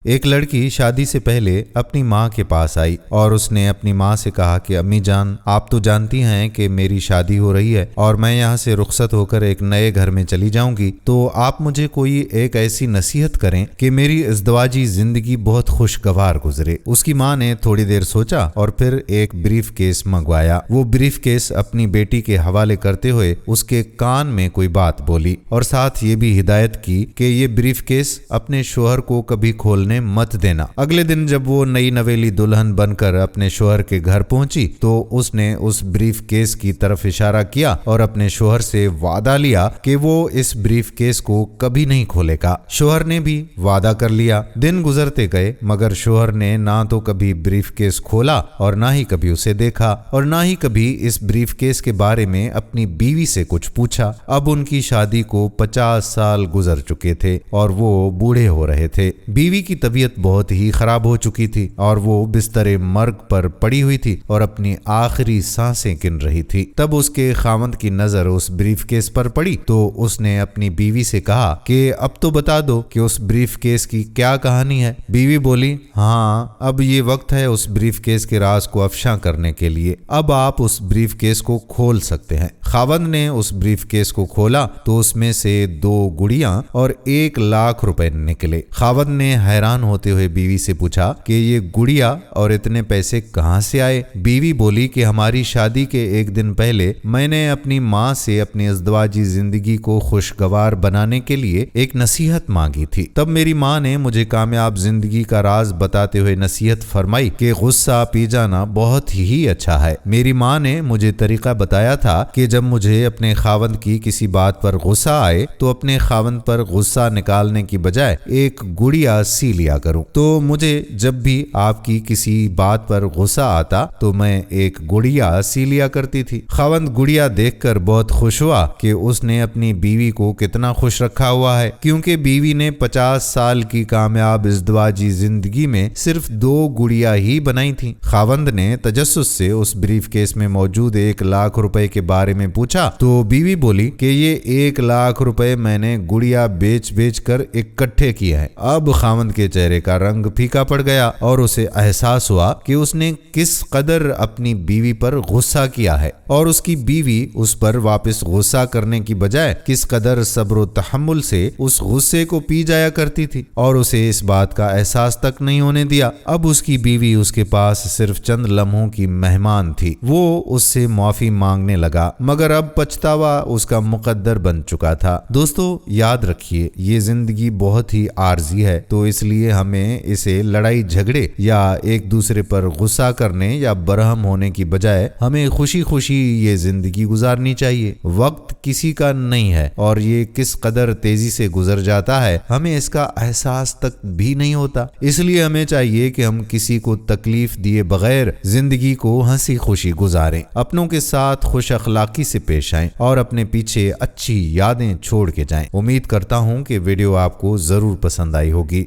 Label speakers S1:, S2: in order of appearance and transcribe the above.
S1: एक लड़की शादी से पहले अपनी माँ के पास आई और उसने अपनी माँ से कहा कि अम्मी जान, आप तो जानती हैं कि मेरी शादी हो रही है और मैं यहाँ से रुखसत होकर एक नए घर में चली जाऊंगी, तो आप मुझे कोई एक ऐसी नसीहत करें कि मेरी इज़्दवाजी जिंदगी बहुत खुशगवार गुजरे। उसकी माँ ने थोड़ी देर सोचा और फिर एक ब्रीफ केस मंगवाया। वो ब्रीफ केस अपनी बेटी के हवाले करते हुए उसके कान में कोई बात बोली और साथ ये भी हिदायत की कि ये ब्रीफ केस अपने शोहर को कभी खोलने मत देना। अगले दिन जब वो नई नवेली दुल्हन बनकर अपने शोहर के घर पहुंची तो उसने उस ब्रीफ केस की तरफ इशारा किया और अपने शोहर से वादा लिया कि वो इस ब्रीफ केस को कभी नहीं खोलेगा। शोहर ने भी वादा कर लिया। दिन गुजरते गए मगर शोहर ने ना तो कभी ब्रीफ केस खोला और ना ही कभी उसे देखा और ना ही कभी इस ब्रीफ केस के बारे में अपनी बीवी से कुछ पूछा। अब उनकी शादी को 50 साल गुजर चुके थे और वो बूढ़े हो रहे थे। बीवी की तबीयत बहुत ही खराब हो चुकी थी और वो बिस्तरे मर्ग पर पड़ी हुई थी और अपनी आखिरी सांसें गिन रही थी। तब उसके खामंद की नजर उस ब्रीफ केस पर पड़ी तो उसने अपनी बीवी से कहा कि अब तो बता दो कि उस ब्रीफ केस की क्या कहानी है। बीवी बोली, हाँ, अब ये वक्त है उस ब्रीफ केस के राज को अफशा करने के लिए। अब आप उस ब्रीफ केस को खोल सकते हैं। खावंद ने उस ब्रीफ केस को खोला तो उसमें से 2 गुड़ियां और 1 लाख रुपए निकले। खावंद ने हैरान होते हुए बीवी से पूछा कि ये गुड़िया और इतने पैसे कहां से आए। बीवी बोली कि हमारी शादी के एक दिन पहले मैंने अपनी माँ से अपनी इज़्दवाजी जिंदगी को खुशगवार बनाने के लिए एक नसीहत मांगी थी। तब मेरी माँ ने मुझे कामयाब जिंदगी का राज बताते हुए नसीहत फरमाई कि गुस्सा पी जाना बहुत ही अच्छा है। मेरी माँ ने मुझे तरीका बताया था कि जब मुझे अपने खावंद की किसी बात पर गुस्सा आए तो अपने खावंद पर गुस्सा निकालने की बजाय एक गुड़िया सी लिया करूं। तो मुझे जब भी आपकी किसी बात पर गुस्सा आता तो मैं एक गुड़िया सी लिया करती थी। खावंद गुड़िया देखकर बहुत खुश हुआ कि उसने अपनी बीवी को कितना खुश रखा हुआ है, क्योंकि बीवी ने 50 साल की कामयाब इज़्दवाजी जिंदगी में सिर्फ 2 गुड़िया ही बनाई थी। खावंद ने तजस्सुस से उस ब्रीफ केस में मौजूद 1 लाख रुपए के बारे में पूछा तो बीवी बोली कि ये 1 लाख रुपए मैंने गुड़िया बेच बेच कर इकट्ठे किए हैं। अब खावंद के चेहरे का रंग फीका पड़ गया और उसे एहसास हुआ कि उसने किस कदर अपनी बीवी पर गुस्सा किया है और उसकी बीवी उस पर वापस गुस्सा करने की बजाय किस कदर सब्र व तहम्मुल से उस गुस्से को पी जाया करती थी और उसे इस बात का एहसास तक नहीं होने दिया। अब उसकी बीवी उसके पास सिर्फ चंद लम्हों की मेहमान थी। वो उससे माफी मांगने लगा मगर अब पछतावा उसका मुकद्दर बन चुका था। दोस्तों, याद रखिए, ये जिंदगी बहुत ही आर्जी है, तो इसलिए हमें इसे लड़ाई झगड़े या एक दूसरे पर गुस्सा करने या बरहम होने की बजाय हमें खुशी खुशी ये जिंदगी गुजारनी चाहिए। वक्त किसी का नहीं है और ये किस कदर तेजी से गुजर जाता है हमें इसका एहसास तक भी नहीं होता। इसलिए हमें चाहिए कि हम किसी को तकलीफ दिए बगैर जिंदगी को हंसी खुशी गुजारें, अपनों के साथ खुश अखलाकी से पेश आएं और अपने पीछे अच्छी यादें छोड़ के जाएं। उम्मीद करता हूं कि वीडियो आपको जरूर पसंद आई होगी।